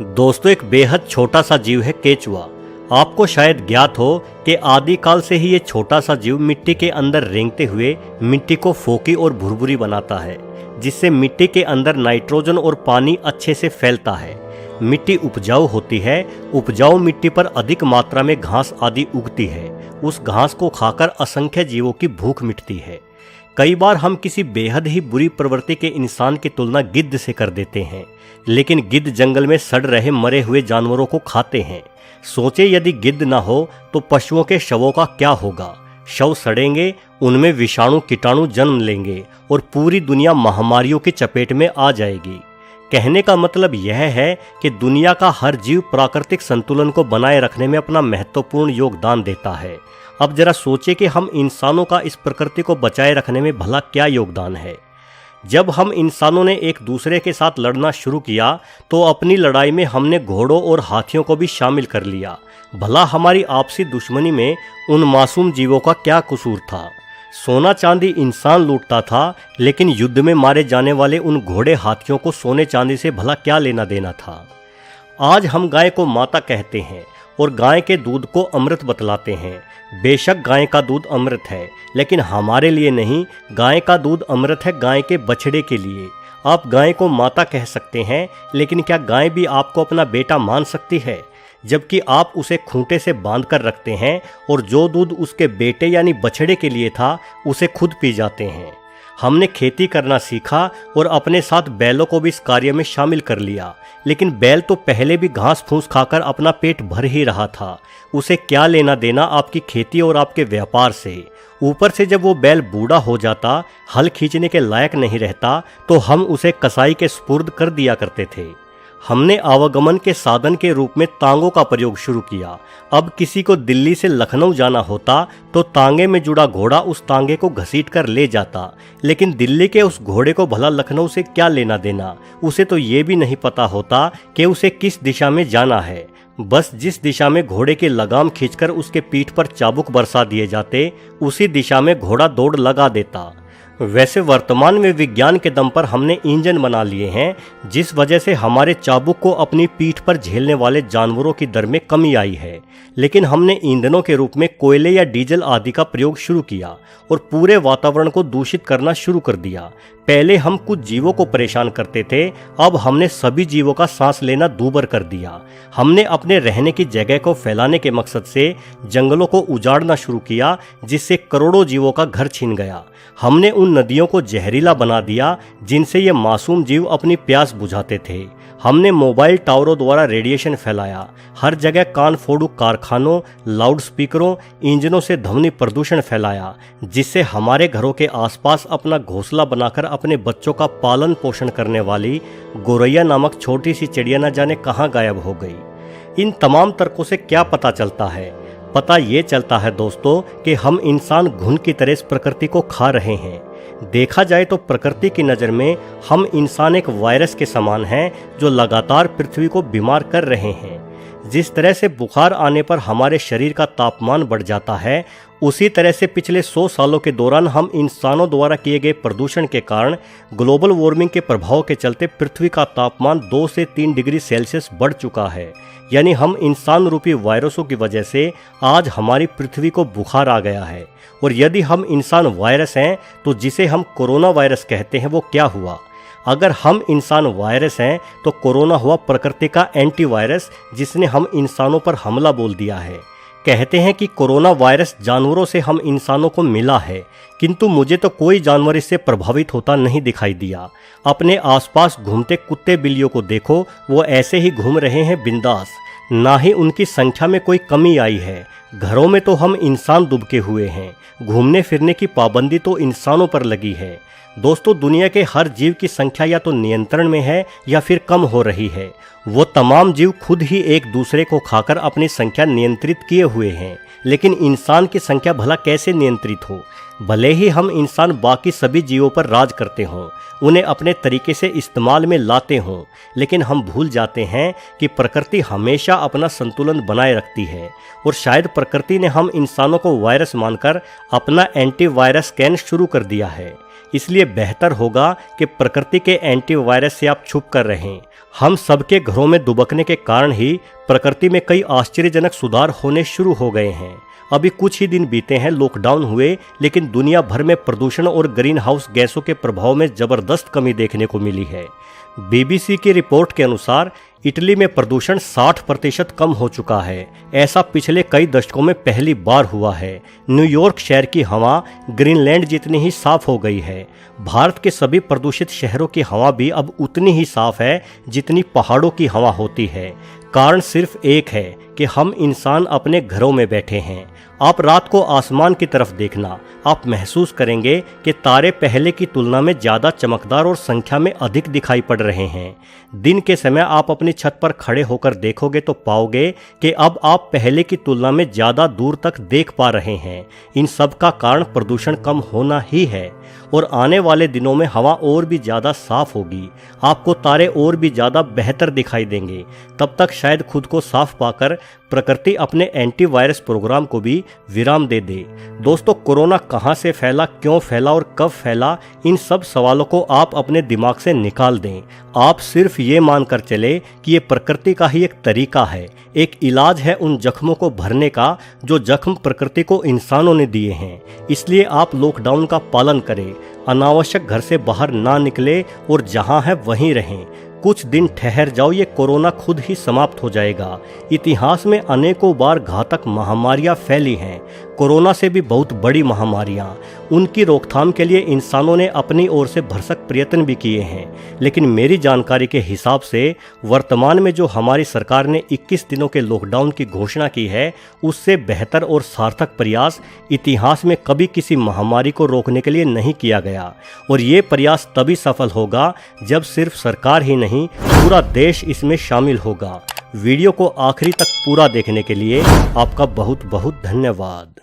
दोस्तों, एक बेहद छोटा सा जीव है केचुआ। आपको शायद ज्ञात हो कि आदिकाल से ही ये छोटा सा जीव मिट्टी के अंदर रेंगते हुए मिट्टी को फोकी और भुरभुरी बनाता है, जिससे मिट्टी के अंदर नाइट्रोजन और पानी अच्छे से फैलता है। मिट्टी उपजाऊ होती है। उपजाऊ मिट्टी पर अधिक मात्रा में घास आदि उगती है। उस घास को खाकर असंख्य जीवों की भूख मिटती है। कई बार हम किसी बेहद ही बुरी प्रवृत्ति के इंसान की तुलना गिद्ध से कर देते हैं, लेकिन गिद्ध जंगल में सड़ रहे मरे हुए जानवरों को खाते हैं। सोचे यदि गिद्ध ना हो तो पशुओं के शवों का क्या होगा। शव सड़ेंगे, उनमें विषाणु कीटाणु जन्म लेंगे और पूरी दुनिया महामारियों की चपेट में आ जाएगी। कहने का मतलब यह है कि दुनिया का हर जीव प्राकृतिक संतुलन को बनाए रखने में अपना महत्वपूर्ण योगदान देता है। अब जरा सोचे कि हम इंसानों का इस प्रकृति को बचाए रखने में भला क्या योगदान है। जब हम इंसानों ने एक दूसरे के साथ लड़ना शुरू किया तो अपनी लड़ाई में हमने घोड़ों और हाथियों को भी शामिल कर लिया। भला हमारी आपसी दुश्मनी में उन मासूम जीवों का क्या कसूर था। सोना चांदी इंसान लूटता था, लेकिन युद्ध में मारे जाने वाले उन घोड़े हाथियों को सोने चांदी से भला क्या लेना देना था। आज हम गाय को माता कहते हैं और गाय के दूध को अमृत बतलाते हैं। बेशक गाय का दूध अमृत है, लेकिन हमारे लिए नहीं। गाय का दूध अमृत है गाय के बछड़े के लिए। आप गाय को माता कह सकते हैं, लेकिन क्या गाय भी आपको अपना बेटा मान सकती है, जबकि आप उसे खूंटे से बांध कर रखते हैं और जो दूध उसके बेटे यानी बछड़े के लिए था उसे खुद पी जाते हैं। हमने खेती करना सीखा और अपने साथ बैलों को भी इस कार्य में शामिल कर लिया, लेकिन बैल तो पहले भी घास फूस खाकर अपना पेट भर ही रहा था। उसे क्या लेना देना आपकी खेती और आपके व्यापार से। ऊपर से जब वो बैल बूढ़ा हो जाता, हल खींचने के लायक नहीं रहता, तो हम उसे कसाई के सुपुर्द कर दिया करते थे। हमने आवागमन के साधन के रूप में तांगों का प्रयोग शुरू किया। अब किसी को दिल्ली से लखनऊ जाना होता तो तांगे में जुड़ा घोड़ा उस तांगे को घसीट कर ले जाता, लेकिन दिल्ली के उस घोड़े को भला लखनऊ से क्या लेना देना। उसे तो ये भी नहीं पता होता कि उसे किस दिशा में जाना है। बस जिस दिशा में घोड़े की लगाम खींचकर उसके पीठ पर चाबुक बरसा दिए जाते, उसी दिशा में घोड़ा दौड़ लगा देता। वैसे वर्तमान में विज्ञान के दम पर हमने इंजन बना लिए हैं, जिस वजह से हमारे चाबुक को अपनी पीठ पर झेलने वाले जानवरों की दर में कमी आई है। लेकिन हमने ईंधनों के रूप में कोयले या डीजल आदि का प्रयोग शुरू किया और पूरे वातावरण को दूषित करना शुरू कर दिया। पहले हम कुछ जीवों को परेशान करते थे, अब हमने सभी जीवों का सांस लेना दूभर कर दिया। हमने अपने रहने की जगह को फैलाने के मकसद से जंगलों को उजाड़ना शुरू किया, जिससे करोड़ों जीवों का घर छिन गया। हमने उन नदियों को जहरीला बना दिया जिनसे ये मासूम जीव अपनी प्यास बुझाते थे। हमने मोबाइल टावरों द्वारा रेडिएशन फैलाया। हर जगह कान फोड़ू कारखानों, लाउड स्पीकरों, इंजनों से ध्वनि प्रदूषण फैलाया, जिससे हमारे घरों के आसपास अपना घोंसला बनाकर अपने बच्चों का पालन पोषण करने वाली गोरैया नामक छोटी सी चिड़िया न जाने कहाँ गायब हो गई। इन तमाम तर्कों से क्या पता चलता है? पता ये चलता है दोस्तों कि हम इंसान घुन की तरह इस प्रकृति को खा रहे हैं। देखा जाए तो प्रकृति की नज़र में हम इंसान एक वायरस के समान हैं, जो लगातार पृथ्वी को बीमार कर रहे हैं। जिस तरह से बुखार आने पर हमारे शरीर का तापमान बढ़ जाता है, उसी तरह से पिछले 100 सालों के दौरान हम इंसानों द्वारा किए गए प्रदूषण के कारण ग्लोबल वार्मिंग के प्रभाव के चलते पृथ्वी का तापमान 2 से 3 डिग्री सेल्सियस बढ़ चुका है। यानी हम इंसान रूपी वायरसों की वजह से आज हमारी पृथ्वी को बुखार आ गया है। और यदि हम इंसान वायरस हैं तो जिसे हम कोरोना वायरस कहते हैं वो क्या हुआ? अगर हम इंसान वायरस हैं तो कोरोना हुआ प्रकृति का एंटीवायरस, जिसने हम इंसानों पर हमला बोल दिया है। कहते हैं कि कोरोना वायरस जानवरों से हम इंसानों को मिला है, किंतु मुझे तो कोई जानवर इससे प्रभावित होता नहीं दिखाई दिया। अपने आसपास घूमते कुत्ते बिल्लियों को देखो, वो ऐसे ही घूम रहे हैं बिंदास। ना ही उनकी संख्या में कोई कमी आई है। घरों में तो हम इंसान दुबके हुए हैं। घूमने फिरने की पाबंदी तो इंसानों पर लगी है। दोस्तों, दुनिया के हर जीव की संख्या या तो नियंत्रण में है या फिर कम हो रही है। वो तमाम जीव खुद ही एक दूसरे को खाकर अपनी संख्या नियंत्रित किए हुए हैं, लेकिन इंसान की संख्या भला कैसे नियंत्रित हो? भले ही हम इंसान बाकी सभी जीवों पर राज करते हों, उन्हें अपने तरीके से इस्तेमाल में लाते हों, लेकिन हम भूल जाते हैं कि प्रकृति हमेशा अपना संतुलन बनाए रखती है। और शायद प्रकृति ने हम इंसानों को वायरस मानकर अपना एंटीवायरस स्कैन शुरू कर दिया है। इसलिए बेहतर होगा कि प्रकृति के एंटीवायरस से आप छुप कर रहें। हम सबके घरों में दुबकने के कारण ही प्रकृति में कई आश्चर्यजनक सुधार होने शुरू हो गए हैं। अभी कुछ ही दिन बीते हैं लॉकडाउन हुए, लेकिन दुनिया भर में प्रदूषण और ग्रीन हाउस गैसों के प्रभाव में जबरदस्त कमी देखने को मिली है। BBC की रिपोर्ट के अनुसार इटली में प्रदूषण 60% कम हो चुका है। ऐसा पिछले कई दशकों में पहली बार हुआ है। न्यूयॉर्क शहर की हवा ग्रीनलैंड जितनी ही साफ हो गई है। भारत के सभी प्रदूषित शहरों की हवा भी अब उतनी ही साफ है जितनी पहाड़ों की हवा होती है। कारण सिर्फ एक है कि हम इंसान अपने घरों में बैठे हैं। आप रात को आसमान की तरफ देखना, आप महसूस करेंगे कि तारे पहले की तुलना में ज़्यादा चमकदार और संख्या में अधिक दिखाई पड़ रहे हैं। दिन के समय आप अपनी छत पर खड़े होकर देखोगे तो पाओगे कि अब आप पहले की तुलना में ज़्यादा दूर तक देख पा रहे हैं। इन सब का कारण प्रदूषण कम होना ही है और आने वाले दिनों में हवा और भी ज़्यादा साफ होगी। आपको तारे और भी ज़्यादा बेहतर दिखाई देंगे। तब तक शायद खुद को साफ पाकर प्रकृति अपने एंटीवायरस प्रोग्राम को भी विराम दे दे। दोस्तों, कोरोना कहां से फैला, क्यों फैला और कब फैला, इन सब सवालों को आप अपने दिमाग से निकाल दें। आप सिर्फ ये मानकर चले कि ये प्रकृति का ही एक तरीका है, एक इलाज है उन जख्मों को भरने का जो जख्म प्रकृति को इंसानों ने दिए हैं। इसलिए आप लॉकडाउन का पालन करें, अनावश्यक घर से बाहर ना निकले और जहां है वहीं रहें। कुछ दिन ठहर जाओ, ये कोरोना खुद ही समाप्त हो जाएगा। इतिहास में अनेकों बार घातक महामारियां फैली हैं, कोरोना से भी बहुत बड़ी महामारियां। उनकी रोकथाम के लिए इंसानों ने अपनी ओर से भरसक प्रयत्न भी किए हैं, लेकिन मेरी जानकारी के हिसाब से वर्तमान में जो हमारी सरकार ने 21 दिनों के लॉकडाउन की घोषणा की है, उससे बेहतर और सार्थक प्रयास इतिहास में कभी किसी महामारी को रोकने के लिए नहीं किया गया। और ये प्रयास तभी सफल होगा जब सिर्फ सरकार ही नहीं, पूरा देश इसमें शामिल होगा। वीडियो को आखिरी तक पूरा देखने के लिए आपका बहुत बहुत धन्यवाद।